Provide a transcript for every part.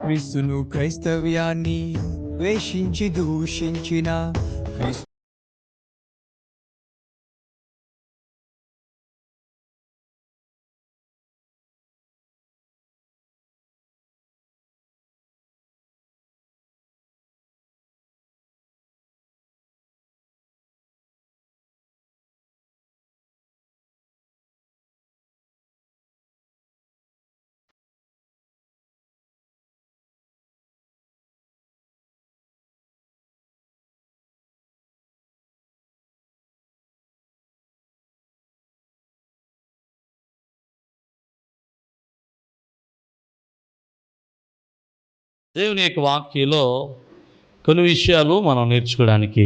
క్రీస్తును క్రైస్తవ్యాన్ని ద్వేషించి దూషించిన క్రీస్తు దేవుని యొక్క వాక్యంలో కొన్ని విషయాలు మనం నేర్చుకోవడానికి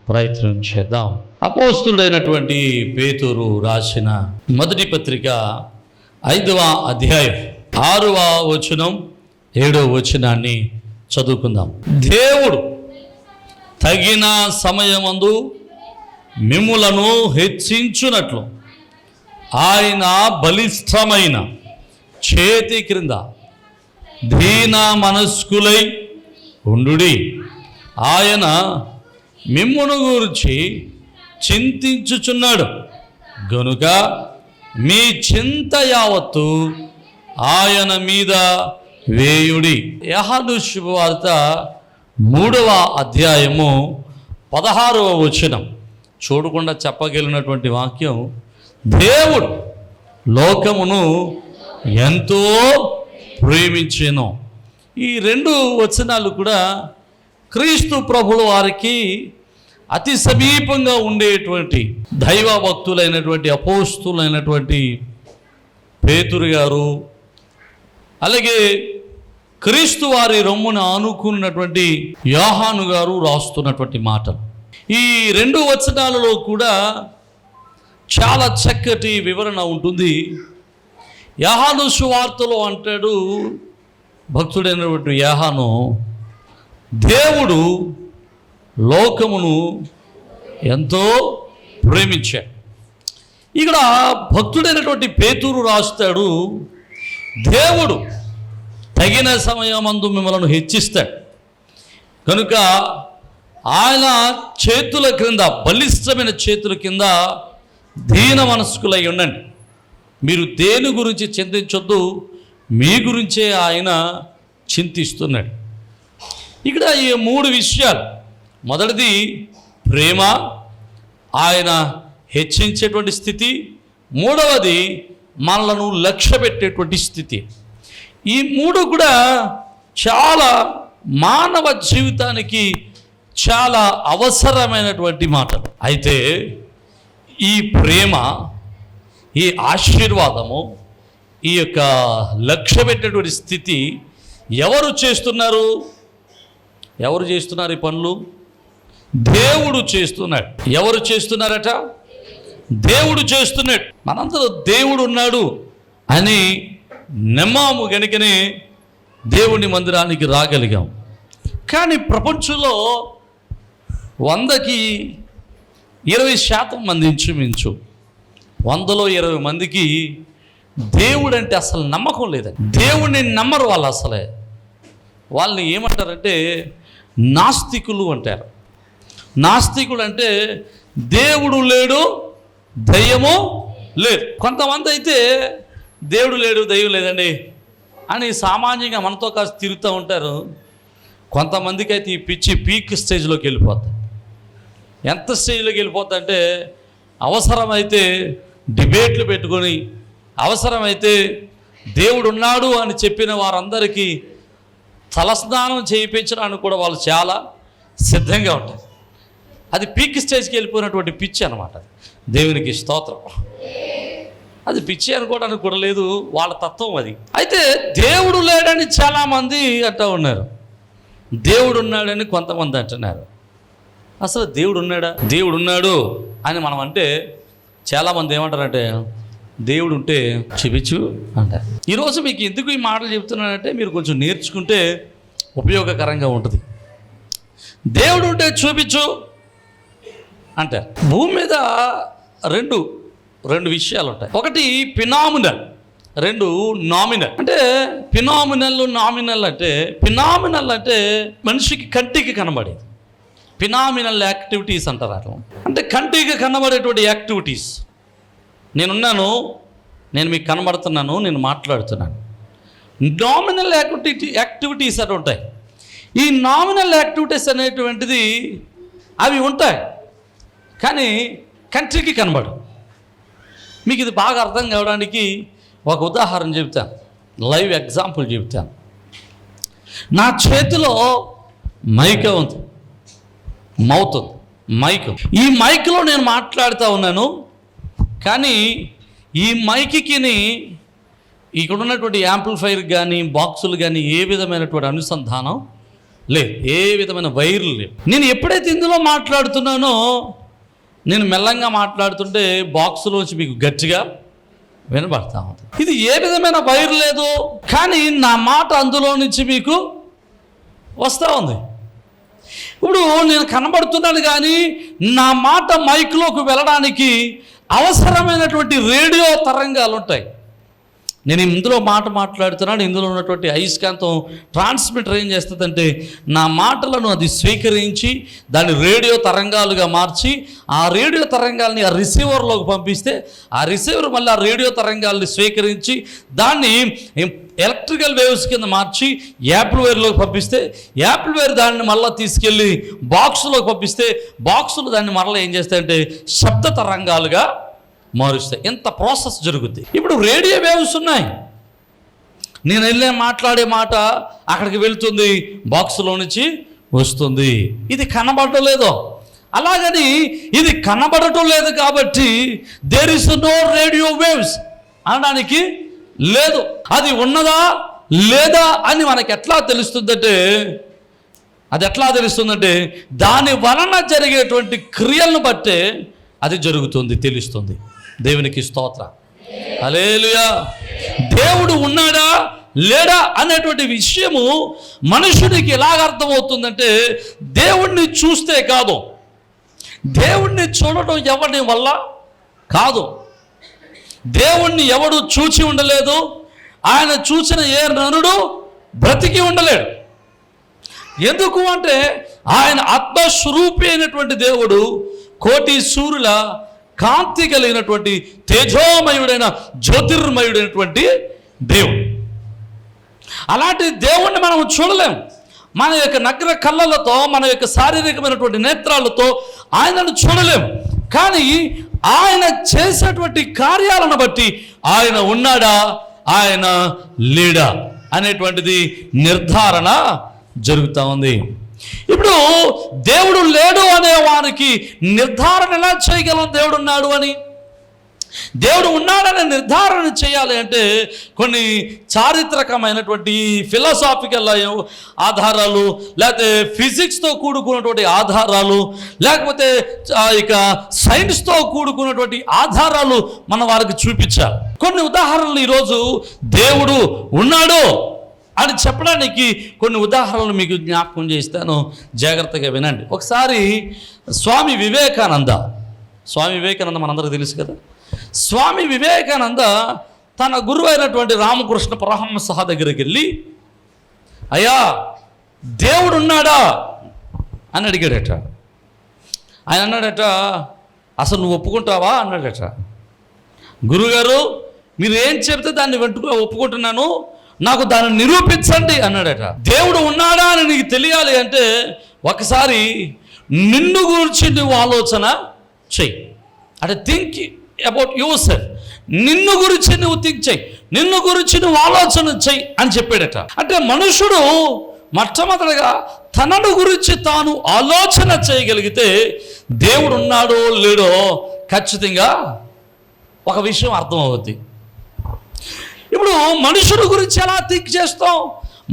ప్రయత్నం చేద్దాం. అపోస్తుడైనటువంటి పేతురు రాసిన మొదటి పత్రిక 5వ అధ్యాయం 6వ వచనం 7వ వచనాన్ని చదువుకుందాం. దేవుడు తగిన సమయమందు మిమ్ములను హెచ్చించునట్లు ఆయన బలిష్ఠమైన చేతి క్రింద దీన మనస్కులై ఉండుడి. ఆయన మిమ్మును గురించి చింతించుచున్నాడు గనుక మీ చింత యావత్తు ఆయన మీద వేయుడి. యోహాను శుభవార్త 3వ అధ్యాయము 16వ వచనం చూడకుండా చెప్పగలిగినటువంటి వాక్యం, దేవుడు లోకమును ఎంతో ప్రేమించెను. ఈ 2 వచనాలు కూడా క్రీస్తు ప్రభుల వారికి అతి సమీపంగా ఉండేటువంటి దైవ భక్తులైనటువంటి అపోస్తులైనటువంటి పేతురు గారు, అలాగే క్రీస్తు వారి రొమ్మును ఆనుకున్నటువంటి యోహాను గారు రాస్తున్నటువంటి మాటలు. ఈ 2 వచనాలలో కూడా చాలా చక్కటి వివరణ ఉంటుంది. యోహాను సువార్తలో అంటాడు భక్తుడైనటువంటి యోహాను, దేవుడు లోకమును ఎంతో ప్రేమించాడు. ఇక్కడ భక్తుడైనటువంటి పేతురు రాస్తాడు, దేవుడు తగిన సమయమందు మిమ్మల్ని హెచ్చిస్తాడు కనుక ఆయన చేతుల క్రింద, బలిష్టమైన చేతుల కింద దీన మనస్కులై ఉండండి. మీరు దేని గురించి చింతించొద్దు, మీ గురించే ఆయన చింతిస్తున్నాడు. ఇక్కడ ఈ 3 విషయాలు, మొదటిది ప్రేమ, ఆయన హెచ్చించేటువంటి స్థితి. మూడవది మనలను లక్ష్య పెట్టేటువంటి స్థితి. ఈ 3 కూడా చాలా మానవ జీవితానికి చాలా అవసరమైనటువంటి మాటలు. అయితే ఈ ప్రేమ, ఈ ఆశీర్వాదము, ఈ యొక్క లక్ష్య పెట్టేటువంటి స్థితి ఎవరు చేస్తున్నారు? ఎవరు చేస్తున్నారు ఈ పనులు? దేవుడు చేస్తున్నాడు. ఎవరు చేస్తున్నారట? దేవుడు చేస్తున్నాడు. మనందరూ దేవుడు ఉన్నాడు అని నమ్మాము గనుకనే దేవుని మందిరానికి రాగలిగాం. కానీ ప్రపంచంలో 100కి 20% మంది ఇంచుమించు 100లో 20 మందికి దేవుడు అంటే అసలు నమ్మకం లేదండి. దేవుడిని నమ్మరు వాళ్ళు. అసలే వాళ్ళని ఏమంటారంటే నాస్తికులు అంటారు. నాస్తికుడు అంటే దేవుడు లేడు, దయ్యము లేదు. కొంతమంది అయితే దేవుడు లేడు, దయ్యం లేదండి అని సామాన్యంగా మనతో కాస్త తిరుగుతూ ఉంటారు. కొంతమందికి అయితే ఈ పిచ్చి పీక్ స్టేజ్లోకి వెళ్ళిపోతాయి. ఎంత స్టేజ్లోకి వెళ్ళిపోతా అంటే అవసరమైతే డిబేట్లు పెట్టుకొని, అవసరమైతే దేవుడు ఉన్నాడు అని చెప్పిన వారందరికీ తలస్నానం చేయించడానికి కూడా వాళ్ళు చాలా సిద్ధంగా ఉంటారు. అది పీక్ స్టేజ్కి వెళ్ళిపోయినటువంటి పిచ్చి అనమాట. దేవునికి స్తోత్రం. అది పిచ్చి అనుకోవడానికి కూడా లేదు, వాళ్ళ తత్వం అది. అయితే దేవుడు లేడని చాలామంది అంటూ ఉన్నారు, దేవుడు ఉన్నాడని కొంతమంది అంటున్నారు. అసలు దేవుడు ఉన్నాడా? దేవుడు ఉన్నాడు అని మనం అంటే చాలామంది ఏమంటారంటే దేవుడు ఉంటే చూపించు అంటారు. ఈరోజు మీకు ఎందుకు ఈ మాటలు చెప్తున్నానంటే మీరు కొంచెం నేర్చుకుంటే ఉపయోగకరంగా ఉంటుంది. దేవుడు ఉంటే చూపించు అంటారు. భూమి మీద రెండు విషయాలు ఉంటాయి. ఒకటి ఫినామినల్, రెండు నామినల్. అంటే ఫినామినల్, నామినల్. అంటే ఫినామినల్ అంటే మనిషికి కంటికి కనబడేది. ఫినామినల్ యాక్టివిటీస్ అంటారు అట్లా. అంటే కంటికి కనబడేటువంటి యాక్టివిటీస్. నేనున్నాను, నేను మీకు కనబడుతున్నాను, నేను మాట్లాడుతున్నాను. నామినల్ యాక్టివిటీస్ అని ఉంటాయి. ఈ నామినల్ యాక్టివిటీస్ అనేటువంటిది అవి ఉంటాయి, కానీ కంటికి కనబడు. మీకు ఇది బాగా అర్థం కావడానికి ఒక ఉదాహరణ చెబుతాను, లైవ్ ఎగ్జాంపుల్ చెబుతాను. నా చేతిలో మైక్ ఉంది, మౌత్ ఉంది, మైక్. ఈ మైక్లో నేను మాట్లాడుతూ ఉన్నాను, కానీ ఈ మైక్కి ఇక్కడ ఉన్నటువంటి యాంప్లిఫైర్ కానీ బాక్సులు కానీ ఏ విధమైనటువంటి అనుసంధానం లేదు, ఏ విధమైన వైర్లు లేవు. నేను ఎప్పుడైతే ఇందులో మాట్లాడుతున్నానో, నేను మెల్లంగా మాట్లాడుతుంటే బాక్సులోంచి మీకు గట్టిగా వినబడతా ఉంది. ఇది ఏ విధమైన వైర్ లేదు, కానీ నా మాట అందులో నుంచి మీకు వస్తూ ఉంది. ఇప్పుడు నేను కనబడుతున్నాను, కానీ నా మాట మైక్లోకి వెళ్ళడానికి అవసరమైనటువంటి రేడియో తరంగాలు ఉంటాయి. నేను ఇందులో మాట్లాడుతున్నాను, ఇందులో ఉన్నటువంటి అయస్కాంతం ట్రాన్స్మిటర్ ఏం చేస్తుందంటే నా మాటలను అది స్వీకరించి దాన్ని రేడియో తరంగాలుగా మార్చి ఆ రేడియో తరంగాల్ని ఆ రిసీవర్లోకి పంపిస్తే ఆ రిసీవర్ మళ్ళీ ఆ రేడియో తరంగాల్ని స్వీకరించి దాన్ని ఎలక్ట్రికల్ వేవ్స్ కింద మార్చి యాంప్లిఫైర్లోకి పంపిస్తే యాంప్లిఫైర్ దాన్ని మళ్ళీ తీసుకెళ్ళి బాక్సులోకి పంపిస్తే బాక్సులు దాన్ని మళ్ళీ ఏం చేస్తాయంటే శబ్ద తరంగాలుగా మారుస్తాయి. ఎంత ప్రాసెస్ జరుగుద్ది. ఇప్పుడు రేడియో వేవ్స్ ఉన్నాయి, నేను వెళ్ళే మాట్లాడే మాట అక్కడికి వెళ్తుంది, బాక్సులో నుంచి వస్తుంది. ఇది కనబడటం లేదు. అలాగని ఇది కనబడటం లేదు కాబట్టి there is no radio waves అనడానికి లేదు. అది ఉన్నదా లేదా అని మనకి ఎట్లా తెలుస్తుందంటే, దాని వలన జరిగేటువంటి క్రియలను బట్టే అది జరుగుతుంది, తెలుస్తుంది. దేవునికి స్తోత్రం, హల్లెలూయా. దేవుడు ఉన్నాడా లేడా అనేటువంటి విషయము మనుషుడికి ఎలాగ అర్థమవుతుందంటే, దేవుణ్ణి చూస్తే కాదు, దేవుణ్ణి చూడటం ఎవరి వల్ల కాదు. దేవుణ్ణి ఎవడు చూచి ఉండలేదు, ఆయన చూసిన ఏ నరుడు బ్రతికి ఉండలేడు. ఎందుకు అంటే ఆయన ఆత్మస్వరూపి అయినటువంటి దేవుడు, కోటి సూర్యుల కాంతి కలిగినటువంటి తేజోమయుడైన జ్యోతిర్మయుడైనటువంటి దేవుడు. అలాంటి దేవుణ్ణి మనం చూడలేం. మన యొక్క నగ్న కళ్ళలతో, మన యొక్క శారీరకమైనటువంటి నేత్రాలతో ఆయనను చూడలేం. కానీ ఆయన చేసేటువంటి కార్యాలను బట్టి ఆయన ఉన్నాడా ఆయన లేడా అనేటువంటిది నిర్ధారణ జరుగుతూ ఉంది. ఇప్పుడు దేవుడు లేడు అనే వారికి నిర్ధారణ ఎలా చేయగలం? దేవుడు ఉన్నాడు అని, దేవుడు ఉన్నాడని నిర్ధారణ చేయాలి అంటే కొన్ని చారిత్రకమైనటువంటి ఫిలాసాఫికల్ ఆధారాలు, లేకపోతే ఫిజిక్స్తో కూడుకున్నటువంటి ఆధారాలు, లేకపోతే ఇక సైన్స్తో కూడుకున్నటువంటి ఆధారాలు మన వారికి చూపించాలి. కొన్ని ఉదాహరణలు ఈరోజు దేవుడు ఉన్నాడు అని చెప్పడానికి కొన్ని ఉదాహరణలు మీకు జ్ఞాపకం చేస్తాను, జాగ్రత్తగా వినండి. ఒకసారి స్వామి వివేకానంద మనందరికీ తెలుసు కదా. స్వామి వివేకానంద తన గురువు అయినటువంటి రామకృష్ణ పరమహంస దగ్గరికి వెళ్ళి, అయ్యా దేవుడు ఉన్నాడా అని అడిగాడట. ఆయన అన్నాడట, అసలు నువ్వు ఒప్పుకుంటావా అన్నాడట. గురుగారు మీరు ఏం చెప్తే దాన్ని ఒప్పుకుంటున్నాను, నాకు దాన్ని నిరూపించండి అన్నాడట. దేవుడు ఉన్నాడా అని నీకు తెలియాలి అంటే ఒకసారి నిన్ను గురించి నువ్వు ఆలోచన చెయ్యి. అంటే థింక్ అబౌట్ యువర్ సెల్ఫ్. నిన్ను గురించి నువ్వు థింక్ చెయ్యి, నిన్ను గురించి నువ్వు ఆలోచన చెయ్యి అని చెప్పాడట. అంటే మనుషుడు మొట్టమొదటిగా తనను గురించి తాను ఆలోచన చేయగలిగితే దేవుడు ఉన్నాడో లేడో ఖచ్చితంగా ఒక విషయం అర్థమవుద్ది. ఇప్పుడు మనుషుడు గురించి ఎలా థింక్ చేస్తాం,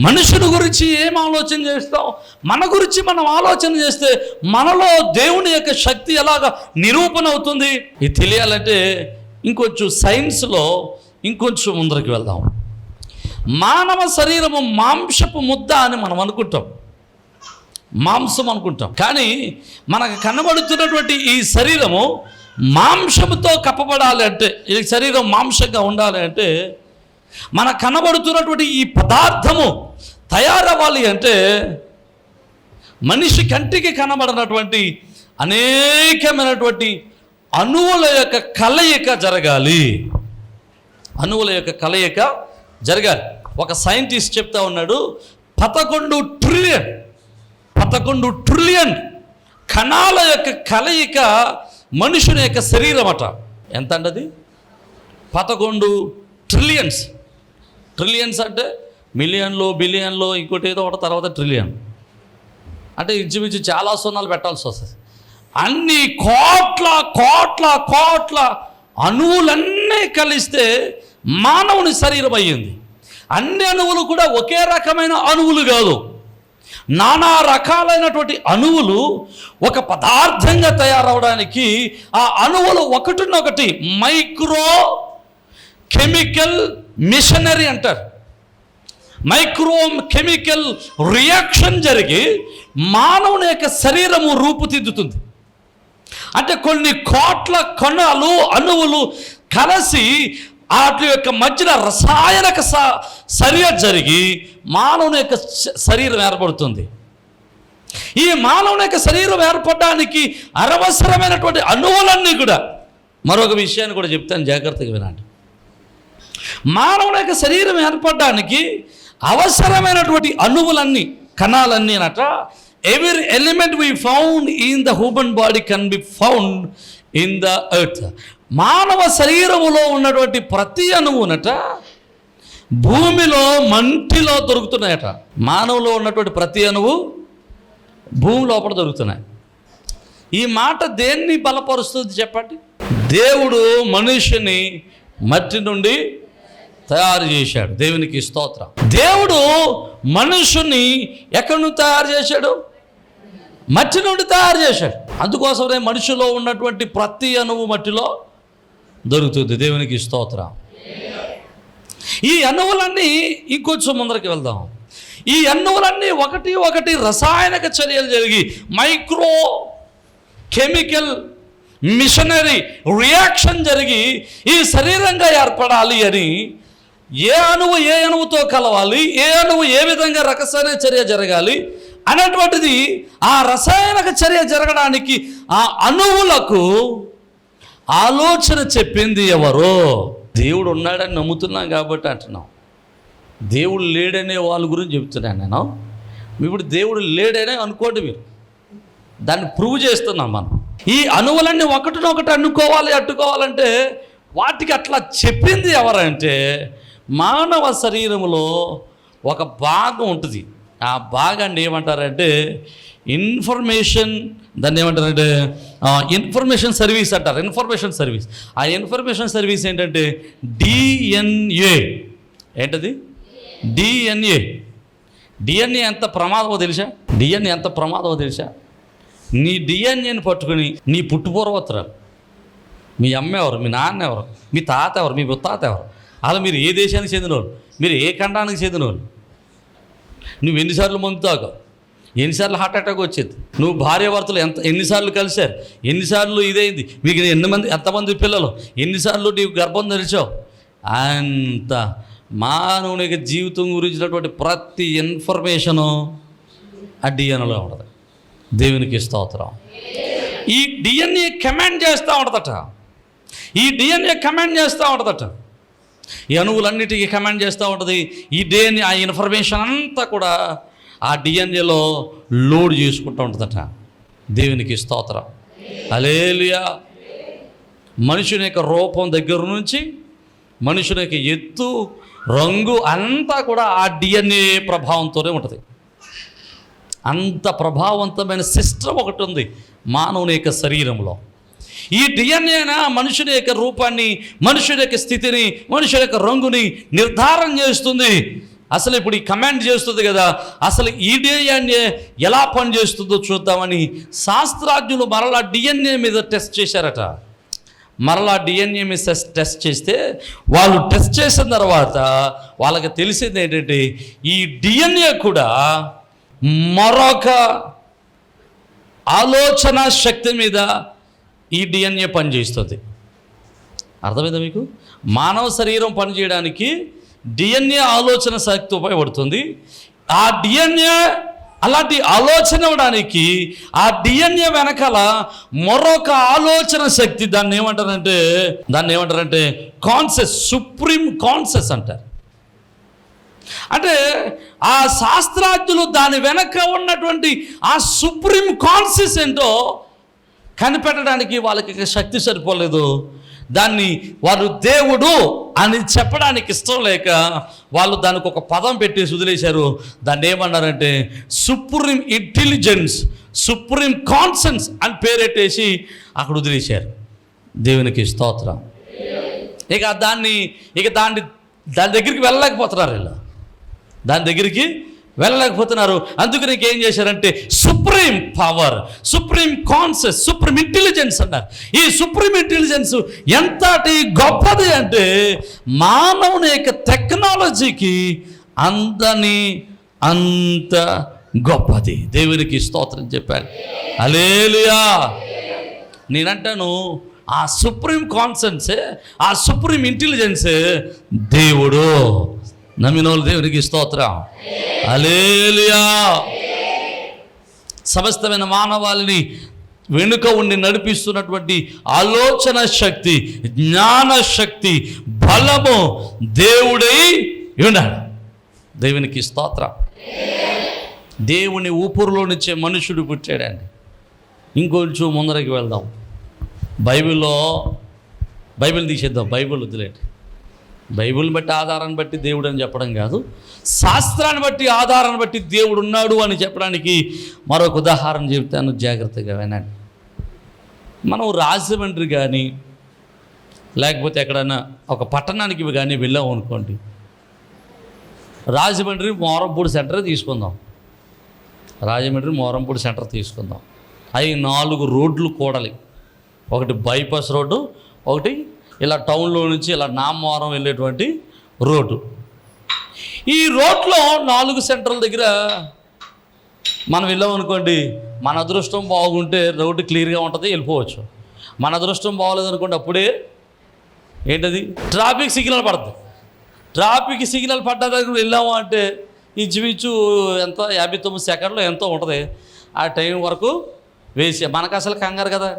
మనుషుడు గురించి ఏం ఆలోచన చేస్తాం, మన గురించి మనం ఆలోచన చేస్తే మనలో దేవుని యొక్క శక్తి ఎలాగా నిరూపణ అవుతుంది? ఇది తెలియాలంటే ఇంకొంచెం సైన్స్లో ఇంకొంచెం ముందరికి వెళ్దాం. మానవ శరీరము మాంసపు ముద్ద అని మనం అనుకుంటాం, మాంసం అనుకుంటాం. కానీ మనకు కనబడుతున్నటువంటి ఈ శరీరము మాంసముతో కప్పబడాలి అంటే, ఈ శరీరం మాంసంగా ఉండాలి అంటే మన కనబడుతున్నటువంటి ఈ పదార్థము తయారవ్వాలి అంటే మనిషి కంటికి కనబడినటువంటి అనేకమైనటువంటి అణువుల యొక్క కలయిక జరగాలి. అణువుల యొక్క కలయిక జరగాలి. ఒక సైంటిస్ట్ చెప్తా ఉన్నాడు, 11 ట్రిలియన్ కణాల యొక్క కలయిక మనుషుని యొక్క శరీరం అట. ఎంత అండి అది? 11 ట్రిలియన్స్ అంటే మిలియన్లో, బిలియన్లో, ఇంకోటి ఏదో ఒకటి, తర్వాత ట్రిలియన్ అంటే ఇంచుమించు చాలా సున్నాలు పెట్టాల్సి వస్తుంది. అన్ని కోట్ల అణువులన్నీ కలిస్తే మానవుని శరీరం అయ్యింది. అన్ని అణువులు కూడా ఒకే రకమైన అణువులు కాదు, నానా రకాలైనటువంటి అణువులు ఒక పదార్థంగా తయారవడానికి ఆ అణువులు ఒకటినొకటి మైక్రో కెమికల్ మిషనరీ అంటారు. మైక్రో కెమికల్ రియాక్షన్ జరిగి మానవుని యొక్క శరీరము రూపుదిద్దుతుంది. అంటే కొన్ని కోట్ల కణాలు, అణువులు కలిసి వాటి యొక్క మధ్యన రసాయనిక చర్య జరిగి మానవుని యొక్క శరీరం ఏర్పడుతుంది. ఈ మానవుని యొక్క శరీరం ఏర్పడడానికి అనవసరమైనటువంటి అణువులన్నీ కూడా, మరొక విషయాన్ని కూడా చెప్తాను, జాగ్రత్తగా వినండి. మానవుని యొక్క శరీరం ఏర్పడడానికి అవసరమైనటువంటి అణువులన్నీ, కణాలన్నీ అనట, every element we found in the human body can be found in the earth. మానవ శరీరములో ఉన్నటువంటి ప్రతి అణువునట భూమిలో మంటిలో దొరుకుతున్నాయట. మానవులో ఉన్నటువంటి ప్రతి అణువు భూమి లోపల దొరుకుతున్నాయి. ఈ మాట దేన్ని బలపరుస్తుంది చెప్పండి? దేవుడు మనుషుని మట్టి నుండి తయారు చేశాడు. దేవునికి స్తోత్రం. దేవుడు మనుషుని ఎక్కడి నుండి తయారు చేశాడు? మట్టి నుండి తయారు చేశాడు. అందుకోసమే మనిషిలో ఉన్నటువంటి ప్రతి అణువు మట్టిలో దొరుకుతుంది. దేవునికి స్తోత్రం. ఈ అణువులన్నీ ఇంకొంచెం ముందరికి వెళ్దాం. ఈ అణువులన్నీ ఒకటి రసాయనిక చర్యలు జరిగి మైక్రో కెమికల్ మిషనరీ రియాక్షన్ జరిగి ఈ శరీరంగా ఏర్పడాలి అని, ఏ అణువు ఏ అణువుతో కలవాలి, ఏ అణువు ఏ విధంగా రసాయన చర్య జరగాలి అనేటువంటిది, ఆ రసాయనిక చర్య జరగడానికి ఆ అణువులకు ఆలోచన చెప్పింది ఎవరో? దేవుడు ఉన్నాడని నమ్ముతున్నాం కాబట్టి అంటున్నాం. దేవుడు లేడనే వాళ్ళ గురించి చెప్తున్నాను నేను. ఇప్పుడు దేవుడు లేడనే అనుకోండి, మీరు దాన్ని ప్రూవ్ చేస్తున్నాం మనం. ఈ అణువులన్నీ ఒకటినొకటి అట్టుకోవాలంటే వాటికి అట్లా చెప్పింది ఎవరంటే, మానవ శరీరంలో ఒక భాగం ఉంటుంది. ఆ భాగాన్ని ఏమంటారంటే ఇన్ఫర్మేషన్, దాన్ని ఏమంటారంటే ఇన్ఫర్మేషన్ సర్వీస్ అంటారు. Information service. ఆ ఇన్ఫర్మేషన్ సర్వీస్ ఏంటంటే డిఎన్ఏ. ఏంటది? డిఎన్ఏ. డిఎన్ఏ ఎంత ప్రమాదమో తెలుసా? డిఎన్ఏ ఎంత ప్రమాదమో తెలుసా? నీ డిఎన్ఏని పట్టుకుని నీ పుట్టుపూర్వోత్తరాలు, మీ అమ్మ ఎవరు, మీ నాన్న ఎవరు, మీ తాత ఎవరు, మీ ముత్తాత ఎవరు, అలా మీరు ఏ దేశానికి చెందినవాళ్ళు, మీరు ఏ ఖండానికి చెందినవాళ్ళు, నువ్వు ఎన్నిసార్లు మందుతావు, ఎన్నిసార్లు హార్ట్ అటాక్ వచ్చేది, నువ్వు భార్యాభర్తలు ఎన్నిసార్లు కలిశారు, ఎన్నిసార్లు ఇదైంది, మీకు ఎంతమంది పిల్లలు, ఎన్నిసార్లు నీవు గర్భం ధరిచావు, అంత మానవునికి జీవితం గురించినటువంటి ప్రతి ఇన్ఫర్మేషను ఆ డిఎన్ఏలో ఉంటుంది. దేవునికి స్తోత్రం. ఈ డిఎన్ఏ కమాండ్ చేస్తూ ఉంటుందట. ఈ డిఎన్ఏ కమాండ్ చేస్తూ ఉంటుందట. ఈ అణువులన్నిటికీ కమాండ్ చేస్తూ ఉంటుంది. ఈ డిఎన్ఏ ఆ ఇన్ఫర్మేషన్ అంతా కూడా ఆ డిఎన్ఏలో లోడ్ చేసుకుంటూ ఉంటుందట. దేవునికి స్తోత్రం. హల్లెలూయా. మనుషుని యొక్క రూపం దగ్గర నుంచి మనుషుని యొక్క ఎత్తు, రంగు అంతా కూడా ఆ డిఎన్ఏ ప్రభావంతోనే ఉంటుంది. అంత ప్రభావవంతమైన సిస్టమ్ ఒకటి ఉంది మానవుని యొక్క శరీరంలో. ఈ డిఎన్ఏనా మనుషుని యొక్క రూపాన్ని, మనుషుని యొక్క స్థితిని, మనుషుని యొక్క రంగుని నిర్ధారణ చేస్తుంది. అసలు ఇప్పుడు ఈ కమాండ్ చేస్తుంది కదా, అసలు ఈ డిఎన్ఏ ఎలా పనిచేస్తుందో చూద్దామని శాస్త్రజ్ఞులు మరలా డిఎన్ఏ మీద టెస్ట్ చేశారట. మరలా డిఎన్ఏ మీద టెస్ట్ చేస్తే వాళ్ళు టెస్ట్ చేసిన తర్వాత వాళ్ళకి తెలిసింది ఏంటంటే, ఈ డిఎన్ఏ కూడా మరొక ఆలోచన శక్తి మీద ఈ డిఎన్ఏ పనిచేస్తుంది. అర్థమైందా మీకు? మానవ శరీరం పనిచేయడానికి డిఎన్ఏ ఆలోచన శక్తి ఉపయోగపడుతుంది. ఆ డిఎన్ఏ అలాంటి ఆలోచన ఇవ్వడానికి ఆ డిఎన్ఏ వెనకాల మరొక ఆలోచన శక్తి, దాన్ని ఏమంటారంటే కాన్షియస్, సుప్రీం కాన్షియస్ అంటారు. అంటే ఆ శాస్త్రజ్ఞులు దాని వెనక ఉన్నటువంటి ఆ సుప్రీం కాన్షియస్ ఏంటో కనిపెట్టడానికి వాళ్ళకి శక్తి సరిపోలేదు. దాన్ని వారు దేవుడు అని చెప్పడానికి ఇష్టం లేక వాళ్ళు దానికి ఒక పదం పెట్టేసి వదిలేశారు. దాన్ని ఏమన్నారంటే సుప్రీం ఇంటెలిజెన్స్, సుప్రీం కాన్షియస్ అని పేరెట్టేసి అక్కడ వదిలేశారు. దేవునికి స్తోత్రం. దాని దగ్గరికి వెళ్ళలేకపోతున్నారు వీళ్ళు, దాని దగ్గరికి వెళ్ళలేకపోతున్నారు. అందుకు నీకు ఏం చేశారంటే supreme power, supreme conscious, supreme intelligence అన్నారు. ఈ సుప్రీం ఇంటెలిజెన్స్ ఎంతటి గొప్పది అంటే మానవుని యొక్క టెక్నాలజీకి అంత గొప్పది. దేవునికి స్తోత్రం చెప్పాను. హల్లెలూయా. నేనంటాను ఆ సుప్రీం కాన్షియన్సే, ఆ సుప్రీం ఇంటెలిజెన్సే దేవుడు. నమ్మినోళ్ళు దేవునికి స్తోత్రం. హల్లెలూయా. సమస్తమైన మానవాళిని వెనుక ఉండి నడిపిస్తున్నటువంటి ఆలోచన శక్తి, జ్ఞాన శక్తి, బలము దేవుడై ఉన్నాడు. దేవునికి స్తోత్రం. దేవుని ఊపిరిలో నుంచే మనుషుడు పుట్టాడండి. ఇంకొంచెం ముందరికి వెళ్దాం. బైబిల్ తీసేద్దాం, బైబిల్ వదిలేండి. బైబిల్ని బట్టి ఆధారాన్ని బట్టి దేవుడు అని చెప్పడం కాదు, శాస్త్రాన్ని బట్టి ఆధారాన్ని బట్టి దేవుడు ఉన్నాడు అని చెప్పడానికి మరొక ఉదాహరణ చెప్తాను, జాగ్రత్తగా వినండి. మనం రాజమండ్రి కానీ లేకపోతే ఎక్కడైనా ఒక పట్టణానికి కానీ వెళ్ళాం అనుకోండి. రాజమండ్రి మోరంపూడి సెంటర్ తీసుకుందాం. అవి 4 రోడ్లు కూడలి. ఒకటి బైపాస్ రోడ్డు, ఒకటి ఇలా టౌన్లో నుంచి ఇలా నామవరం వెళ్ళేటువంటి రోడ్డు. ఈ రోడ్లో 4 సెంటర్ల దగ్గర మనం వెళ్ళామనుకోండి, మన అదృష్టం బాగుంటే రోడ్డు క్లియర్గా ఉంటుంది, వెళ్ళిపోవచ్చు. మన అదృష్టం బాగోలేదనుకోండి, అప్పుడే ఏంటది ట్రాఫిక్ సిగ్నల్ పడుతుంది. ట్రాఫిక్ సిగ్నల్ పడ్డ దగ్గర వెళ్ళాము అంటే ఇంచుమించు ఎంత 59 సెకండ్లు ఎంతో ఉంటుంది. ఆ టైం వరకు వేసి మనకు అసలు కంగారు కదా.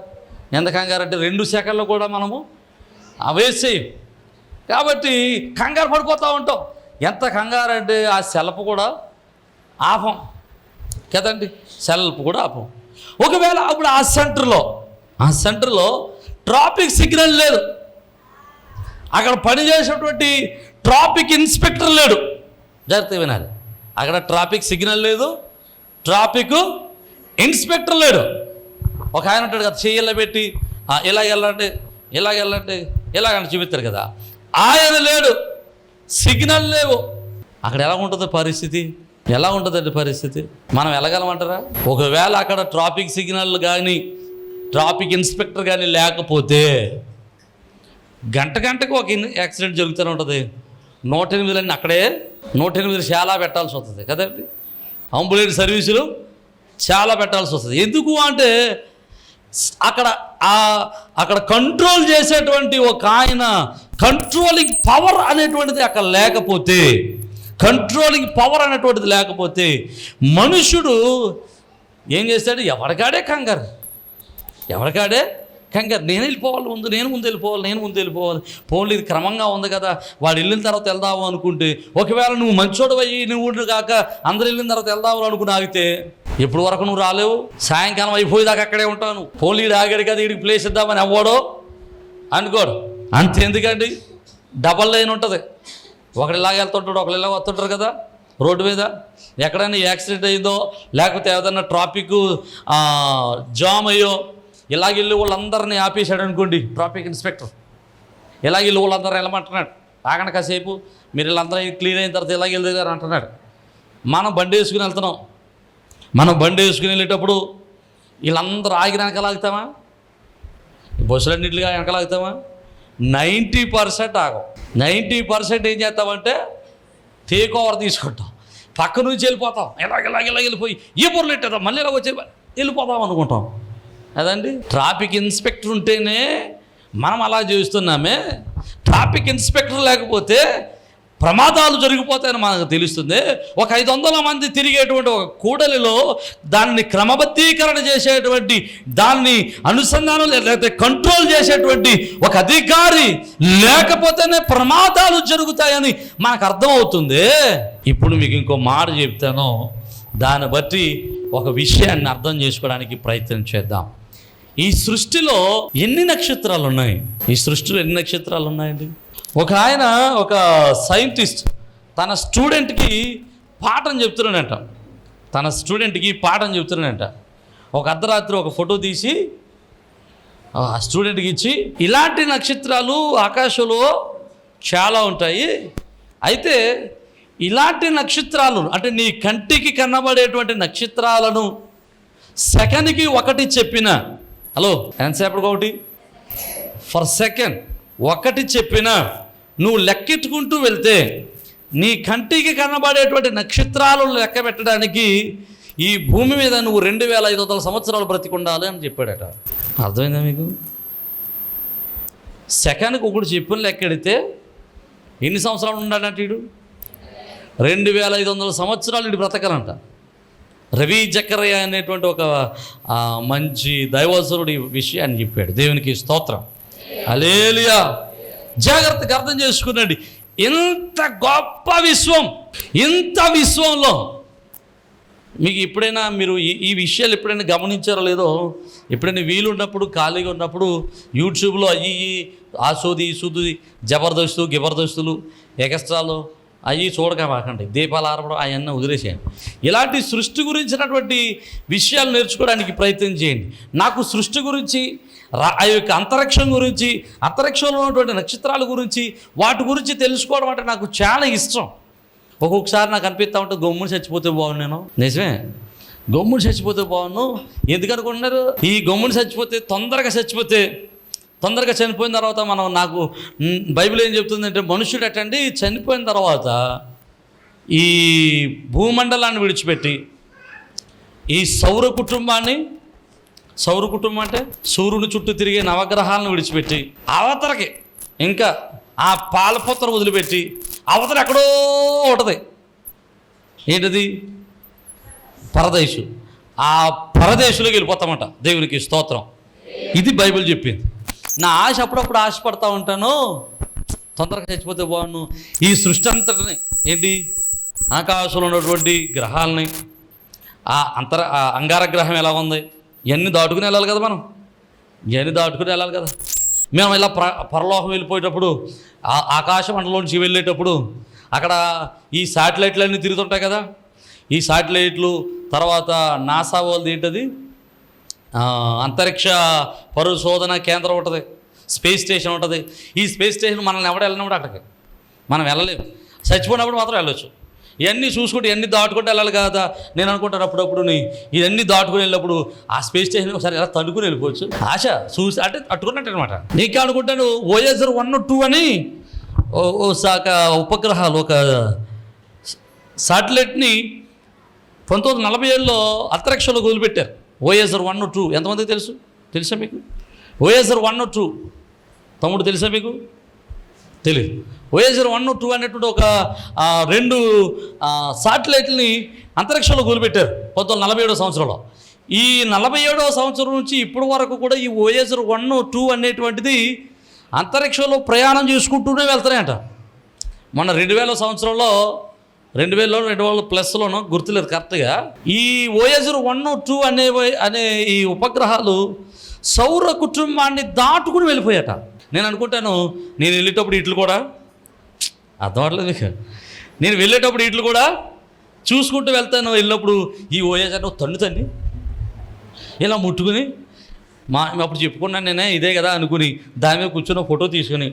ఎంత కంగారు అంటే 2 సెకండ్లు కూడా మనము వేసేయం. కాబట్టి కంగారు పడిపోతూ ఉంటాం. ఎంత కంగారు అంటే ఆ సెల్ఫ్ కూడా ఆపం కదండి, సెల్ఫ్ కూడా ఆపం. ఒకవేళ అప్పుడు ఆ సెంటర్లో ట్రాఫిక్ సిగ్నల్ లేదు, అక్కడ పనిచేసేటువంటి ట్రాఫిక్ ఇన్స్పెక్టర్ లేడు. జాగ్రత్తగా వినాలి. అక్కడ ట్రాఫిక్ సిగ్నల్ లేదు, ట్రాఫిక్ ఇన్స్పెక్టర్ లేడు. ఒక ఆయన ఉంటాడు కదా, చెయ్యిలో పెట్టి ఇలాగెళ్ళండి ఇలాగంటే చూపిస్తారు కదా, ఆయన లేడు, సిగ్నల్ లేవు. అక్కడ ఎలా ఉంటుందో పరిస్థితి, ఎలా ఉంటుందండి పరిస్థితి? మనం వెళ్ళగలమంటారా? ఒకవేళ అక్కడ ట్రాఫిక్ సిగ్నల్ కానీ ట్రాఫిక్ ఇన్స్పెక్టర్ కానీ లేకపోతే గంటకు ఒక యాక్సిడెంట్ జరుగుతూనే ఉంటుంది. 108 అక్కడే 108 చాలా పెట్టాల్సి వస్తుంది కదండి. అంబులెన్స్ సర్వీసులు చాలా పెట్టాల్సి వస్తుంది. ఎందుకు అంటే అక్కడ కంట్రోల్ చేసేటువంటి ఒక ఆయన కంట్రోలింగ్ పవర్ అనేటువంటిది అక్కడ లేకపోతే మనుషుడు ఏం చేస్తాడు? ఎవరికాడే కంగారు. నేను వెళ్ళిపోవాలి, నేను ముందు వెళ్ళిపోవాలి. పోన్లు ఇది క్రమంగా ఉంది కదా, వాడు వెళ్ళిన తర్వాత వెళ్దాము అనుకుంటే, ఒకవేళ నువ్వు మంచోడు అయ్యి నువ్వు కాక అందరు వెళ్ళిన తర్వాత వెళ్దాము అనుకుని ఆగితే ఎప్పుడు వరకు నువ్వు రాలేవు. సాయంకాలం అయిపోయేదాకా అక్కడే ఉంటాను. పోన్లు ఈడు ఆగాడు కదా, వీడికి ప్లేస్ ఇద్దామని అవ్వడో అనుకోడు. అంతే. ఎందుకండి డబల్ లైన్ ఉంటుంది. ఒకడు ఇలాగ వెళ్తుంటాడు, ఒకళ్ళు ఇలా వస్తుంటారు కదా రోడ్డు మీద. ఎక్కడైనా యాక్సిడెంట్ అయ్యిందో లేకపోతే ఏదైనా ట్రాఫిక్ జామ్ అయ్యో ఇలాగెళ్ళి వాళ్ళందరినీ ఆపేశాడు అనుకోండి ట్రాఫిక్ ఇన్స్పెక్టర్. ఇలాగెళ్ళి వాళ్ళందరూ వెళ్ళమంటున్నాడు, ఆగండి కాసేపు, మీరు వీళ్ళందరూ క్లియర్ అయిన తర్వాత ఇలాగెళ్ళారు అంటున్నాడు. మనం బండి వేసుకుని వెళ్తున్నాం. వెళ్ళేటప్పుడు వీళ్ళందరూ ఆగి వెనకలాగుతామా? బస్సులన్నింటిగా వెనకలాగుతామా? 90% ఆగం. 90% ఏం చేస్తామంటే టేక్ ఓవర్ తీసుకుంటాం, పక్క నుంచి వెళ్ళిపోతాం. ఇలాగ వెళ్ళిపోయి ఏ బొర్రెలు పెట్టేద్దాం, మళ్ళీ ఇలా వచ్చి వెళ్ళిపోదాం అనుకుంటాం అదండి. ట్రాఫిక్ ఇన్స్పెక్టర్ ఉంటేనే మనం అలా చేస్తున్నామే. ట్రాఫిక్ ఇన్స్పెక్టర్ లేకపోతే ప్రమాదాలు జరిగిపోతాయని మనకు తెలుస్తుంది. ఒక 500 మంది తిరిగేటువంటి ఒక కూడలిలో దాన్ని క్రమబద్ధీకరణ చేసేటువంటి, దాన్ని అనుసంధానం లేకపోతే కంట్రోల్ చేసేటువంటి ఒక అధికారి లేకపోతేనే ప్రమాదాలు జరుగుతాయని మనకు అర్థమవుతుంది. ఇప్పుడు మీకు ఇంకో మాట చెప్తాను, దాన్ని బట్టి ఒక విషయాన్ని అర్థం చేసుకోవడానికి ప్రయత్నం చేద్దాం. ఈ సృష్టిలో ఎన్ని నక్షత్రాలు ఉన్నాయి? ఈ సృష్టిలో ఎన్ని నక్షత్రాలు ఉన్నాయండి? ఒక ఆయన, ఒక సైంటిస్ట్ తన స్టూడెంట్కి పాఠం చెప్తున్నాడంట. ఒక అర్ధరాత్రి ఒక ఫోటో తీసి ఆ స్టూడెంట్కి ఇచ్చి, ఇలాంటి నక్షత్రాలు ఆకాశంలో చాలా ఉంటాయి, అయితే ఇలాంటి నక్షత్రాలు అంటే నీ కంటికి కనబడేటువంటి నక్షత్రాలను సెకండ్కి ఒకటి చెప్పిన, హలో ఎంతసేపటికి ఒకటి, ఫర్ సెకండ్ ఒకటి చెప్పిన నువ్వు లెక్కెట్టుకుంటూ వెళ్తే నీ కంటికి కనబడేటువంటి నక్షత్రాలను లెక్క పెట్టడానికి ఈ భూమి మీద నువ్వు 2500 సంవత్సరాలు బ్రతికుండాలి అని చెప్పాడట. అర్థమైందా మీకు? సెకండ్కి ఒకటి చెప్పిన లెక్కెడితే ఎన్ని సంవత్సరాలు ఉండాలంటే వీడు 2500 సంవత్సరాలు వీడు బ్రతకాలంట. రవి జకరయ్య అనేటువంటి ఒక మంచి దైవజనుడు ఈ విషయాన్ని చెప్పాడు. దేవునికి స్తోత్రం, హల్లెలూయా. జాగ్రత్తగా అర్థం చేసుకునండి. ఇంత గొప్ప విశ్వం, ఇంత విశ్వంలో మీకు ఎప్పుడైనా మీరు ఈ విషయాలు ఎప్పుడైనా గమనించారో లేదో, ఎప్పుడైనా వీలున్నప్పుడు ఖాళీగా ఉన్నప్పుడు యూట్యూబ్లో ఆ సోది ఈ సూది జబర్దస్తులు ఎక్స్ట్రాలు అవి చూడకమాకండి, దీపాలు ఆరపడం అవన్నీ వదిలేసేయండి. ఇలాంటి సృష్టి గురించినటువంటి విషయాలు నేర్చుకోవడానికి ప్రయత్నం చేయండి. నాకు సృష్టి గురించి, ఆ యొక్క అంతరిక్షం గురించి, అంతరిక్షంలో ఉన్నటువంటి నక్షత్రాల గురించి, వాటి గురించి తెలుసుకోవడం అంటే నాకు చాలా ఇష్టం. ఒక్కొక్కసారి నాకు అనిపిస్తూ ఉంటే గమ్ముని చచ్చిపోతే బాగుండు. నేను నిజమే, గమ్ముని చచ్చిపోతే బాగుండు. ఎందుకనుకుంటున్నారు? ఈ గమ్ముని చచ్చిపోతే తొందరగా చనిపోయిన తర్వాత నాకు బైబిల్ ఏం చెప్తుందంటే, మనుషుడు అటండి చనిపోయిన తర్వాత ఈ భూమండలాన్ని విడిచిపెట్టి ఈ సౌర కుటుంబం అంటే సూర్యుని చుట్టూ తిరిగే నవగ్రహాలను విడిచిపెట్టి అవతలకి ఇంకా ఆ పాలపుత్ర వదిలిపెట్టి అవతల ఎక్కడో ఉంటుంది, ఏంటిది? పరదేశు. ఆ పరదేశులోకి వెళ్ళిపోతామంట. దేవునికి స్తోత్రం. ఇది బైబిల్ చెప్పింది. నా ఆశ అప్పుడప్పుడు ఆశపడతా ఉంటాను, తొందరగా చచ్చిపోతే బాగున్నాను. ఈ సృష్టి అంతటిని, ఏంటి, ఆకాశంలో ఉన్నటువంటి గ్రహాలని, ఆ అంగారగ్రహం ఎలా ఉంది, ఇవన్నీ దాటుకుని వెళ్ళాలి కదా. మేము ఇలా పరలోకం వెళ్ళిపోయేటప్పుడు, ఆకాశ మండలంలోంచి వెళ్ళేటప్పుడు అక్కడ ఈ శాటిలైట్లన్నీ తిరుగుతుంటాయి కదా. ఈ శాటిలైట్లు తర్వాత నాసా వాళ్ళది ఏంటది, అంతరిక్ష పరిశోధన కేంద్రం ఉంటుంది, స్పేస్ స్టేషన్ ఉంటుంది. ఈ స్పేస్ స్టేషన్ మనల్ని ఎవడ వెళ్ళినప్పుడు అక్కడికి మనం వెళ్ళలేము, చచ్చిపోయినప్పుడు మాత్రం వెళ్ళొచ్చు. ఇవన్నీ చూసుకుంటే ఇవన్నీ దాటుకుంటూ వెళ్ళాలి కదా. నేను అనుకుంటాను అప్పుడప్పుడు ఇవన్నీ దాటుకుని వెళ్ళినప్పుడు ఆ స్పేస్ స్టేషన్ ఒకసారి ఎలా తడుకుని వెళ్ళిపోవచ్చు. ఆశ చూసి అంటే అట్టుకున్నట్టు అనమాట. నీకు అనుకుంటాను Voyager 1, 2 అని ఓ శాఖ ఉపగ్రహాలు, ఒక శాటిలైట్ని 1947లో అంతరిక్షంలో వదిలిపెట్టారు. Voyager 1, 2 ఎంతమందికి తెలుసా మీకు? Voyager 1, 2 తమ్ముడు తెలుసా మీకు? తెలియదు. Voyager 1, 2 అనేటువంటి ఒక 2 శాటిలైట్ని అంతరిక్షంలో వదిలిపెట్టారు 1947 సంవత్సరంలో. ఈ 47వ సంవత్సరం నుంచి ఇప్పటి వరకు కూడా ఈ Voyager 1, 2 అనేటువంటిది అంతరిక్షంలో ప్రయాణం చేసుకుంటూనే వెళ్తారంట. మొన్న 2000 సంవత్సరంలో 2000 గుర్తులేదు కరెక్ట్గా, ఈ Voyager 1, 2 అనే ఈ ఉపగ్రహాలు సౌర కుటుంబాన్ని దాటుకుని వెళ్ళిపోయాట. నేను అనుకుంటాను, నేను వెళ్ళేటప్పుడు ఇట్లు కూడా అర్థం అవ్వట్లేదు మీకు, నేను వెళ్ళేటప్పుడు ఇట్లు కూడా చూసుకుంటూ వెళ్తాను. వెళ్ళినప్పుడు ఈ Voyager తండ్రి ఇలా ముట్టుకుని అప్పుడు చెప్పుకున్నాను నేనే ఇదే కదా అనుకుని దాని మీద కూర్చొని ఫోటో తీసుకుని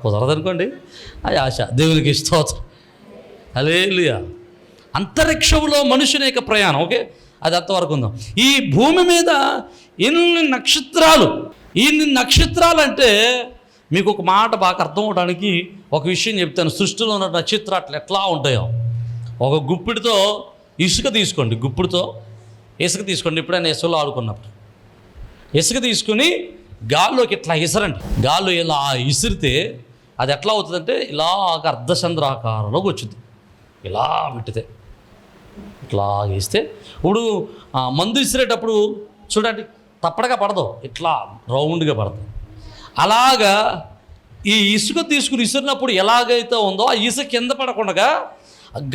కుదరదనుకోండి, అది ఆశ. దేవునికి స్తోత్రం, హల్లెలూయా. అంతరిక్షంలో మనుషుని యొక్క ప్రయాణం, ఓకే, అది అంతవరకు ఉందాం. ఈ భూమి మీద ఎన్ని నక్షత్రాలు అంటే మీకు ఒక మాట బాగా అర్థం అవడానికి ఒక విషయం చెప్తాను. సృష్టిలో ఉన్న నక్షత్రాలు ఎట్లా ఉంటాయో, ఒక గుప్పిడితో ఇసుక తీసుకోండి, ఎప్పుడైనా ఇసుకలో ఆడుకున్నప్పుడు ఇసుక తీసుకుని గాల్లోకి ఇట్లా ఇసరండి. గాల్లో ఇలా ఇసిరితే అది ఎట్లా అవుతుందంటే ఇలాగ అర్ధచంద్రాకారంలోకి వచ్చింది. ఇలా పెట్టితే ఇట్లా వేస్తే ఇప్పుడు మందు విసిరేటప్పుడు చూడండి, తప్పడగా పడదు, ఇట్లా రౌండ్గా పడుతుంది. అలాగా ఈ ఇసుక తీసుకుని విసిరినప్పుడు ఎలాగైతే ఉందో ఆ ఇసుక కింద పడకుండా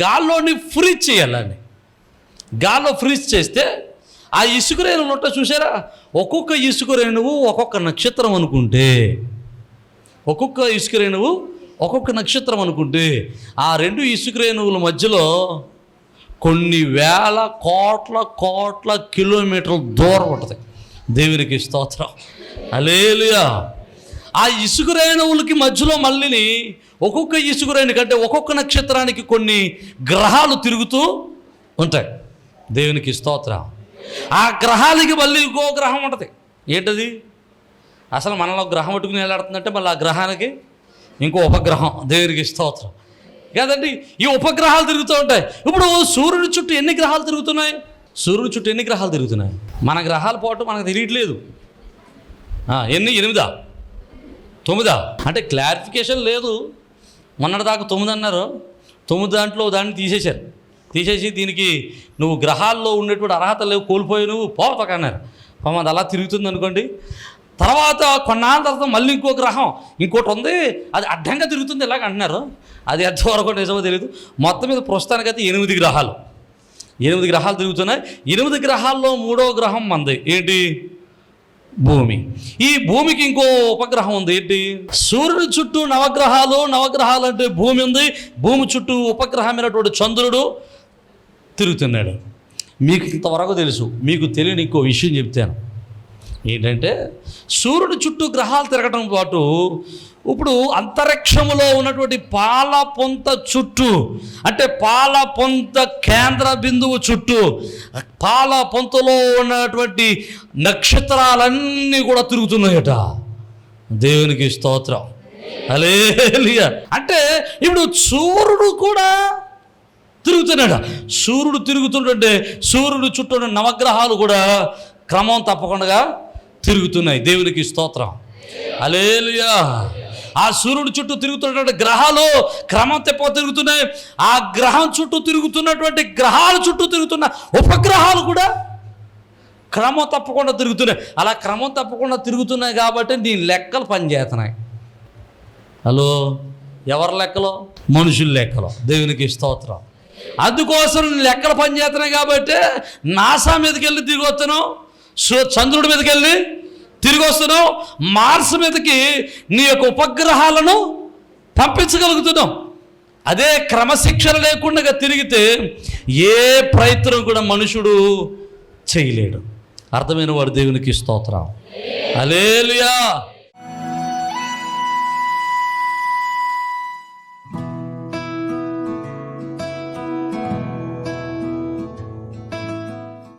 గాల్లోని ఫ్రీజ్ చేయాలని. గాల్లో ఫ్రీజ్ చేస్తే ఆ ఇసుక రేణువులు ఉంటాయి చూసారా, ఒక్కొక్క ఇసుక రేణువు ఒక్కొక్క నక్షత్రం అనుకుంటే, ఒక్కొక్క ఇసుక రేణువు ఒక్కొక్క నక్షత్రం అనుకుంటే ఆ రెండు ఇసుక రేణువుల మధ్యలో కొన్ని వేల కోట్ల కిలోమీటర్ల దూరం ఉంటుంది. దేవునికి స్తోత్రం, హల్లెలూయా. ఆ ఇసుక రేణువులకి మధ్యలో మళ్ళీ ఒక్కొక్క ఇసుక రేణు కంటే ఒక్కొక్క నక్షత్రానికి కొన్ని గ్రహాలు తిరుగుతూ ఉంటాయి. దేవునికి స్తోత్రం. ఆ గ్రహాలకి మళ్ళీ ఇంకో గ్రహం ఉంటుంది. ఏంటది? అసలు మనలో గ్రహం పట్టుకుని వెళ్ళాడుతుందంటే మళ్ళీ ఆ గ్రహానికి ఇంకో ఉపగ్రహం. దేవునికి స్తోత్రం కదండి. ఈ ఉపగ్రహాలు తిరుగుతూ ఉంటాయి. ఇప్పుడు సూర్యుడి చుట్టూ ఎన్ని గ్రహాలు తిరుగుతున్నాయి? సూర్యుడి చుట్టూ ఎన్ని గ్రహాలు తిరుగుతున్నాయి? మన గ్రహాల పోవటం మనకు తెలియట్లేదు. ఎన్ని? 8, 9 అంటే క్లారిఫికేషన్ లేదు. మొన్నటిదాకా 9 అన్నారు, 9 దాంట్లో దాన్ని తీసేసి దీనికి నువ్వు గ్రహాల్లో ఉండేటువంటి అర్హత లేవు, కోల్పోయి నువ్వు పోతాకన్నారు. అది అలా తిరుగుతుంది అనుకోండి. తర్వాత కొన్నాళ్ళ తర్వాత మళ్ళీ ఇంకో గ్రహం ఇంకోటి ఉంది, అది అడ్డంగా తిరుగుతుంది ఇలాగ అంటున్నారు. అది ఎంతవరకు నిజమో తెలియదు. మొత్తం మీద ప్రస్తుతానికైతే 8 గ్రహాలు తిరుగుతున్నాయి. 8 గ్రహాల్లో 3వ గ్రహం మంది ఏంటి? భూమి. ఈ భూమికి ఇంకో ఉపగ్రహం ఉంది. ఏంటి? సూర్యుడి చుట్టూ నవగ్రహాలు అంటే భూమి ఉంది. భూమి చుట్టూ ఉపగ్రహమైనటువంటి చంద్రుడు తిరుగుతున్నాడు. మీకు ఇంతవరకు తెలుసు. మీకు తెలియని ఇంకో విషయం చెప్తాను. ఏంటంటే సూర్యుడి చుట్టూ గ్రహాలు తిరగటం పాటు ఇప్పుడు అంతరిక్షములో ఉన్నటువంటి పాలపొంత చుట్టూ, అంటే పాలపొంత కేంద్ర బిందువు చుట్టూ, పాలపొంతలో ఉన్నటువంటి నక్షత్రాలన్నీ కూడా తిరుగుతున్నాయట. దేవునికి స్తోత్రం, హల్లెలూయా. అంటే ఇప్పుడు సూర్యుడు కూడా తిరుగుతున్నాడు. సూర్యుడు తిరుగుతుంటే సూర్యుడు చుట్టూ ఉన్న నవగ్రహాలు కూడా క్రమం తప్పకుండా తిరుగుతున్నాయి. దేవునికి స్తోత్రం, హల్లెలూయా. ఆ సూర్యుడు చుట్టూ తిరుగుతున్నటువంటి గ్రహాలు క్రమం తప్ప తిరుగుతున్నాయి. ఆ గ్రహం చుట్టూ తిరుగుతున్నటువంటి గ్రహాల చుట్టూ తిరుగుతున్న ఉపగ్రహాలు కూడా క్రమం తప్పకుండా తిరుగుతున్నాయి. అలా క్రమం తప్పకుండా తిరుగుతున్నాయి కాబట్టి దీని లెక్కలు పనిచేస్తున్నాయి. హలో, ఎవరి లెక్కలో? మనుషుల లెక్కలో. దేవునికి స్తోత్రం. అందుకోసం లెక్కలు పనిచేస్తున్నాయి కాబట్టి నాసా మీదకి వెళ్ళి తిరిగి వస్తున్నావు, చంద్రుడి మీదకి వెళ్ళి తిరిగి వస్తున్నావు, మార్స్ మీదకి నీ యొక్క ఉపగ్రహాలను పంపించగలుగుతున్నావు. అదే క్రమశిక్షణ లేకుండా తిరిగితే ఏ ప్రయత్నం కూడా మనుషుడు చేయలేడు. అర్థమైన వాడు దేవునికి స్తోత్రం, హల్లెలూయా.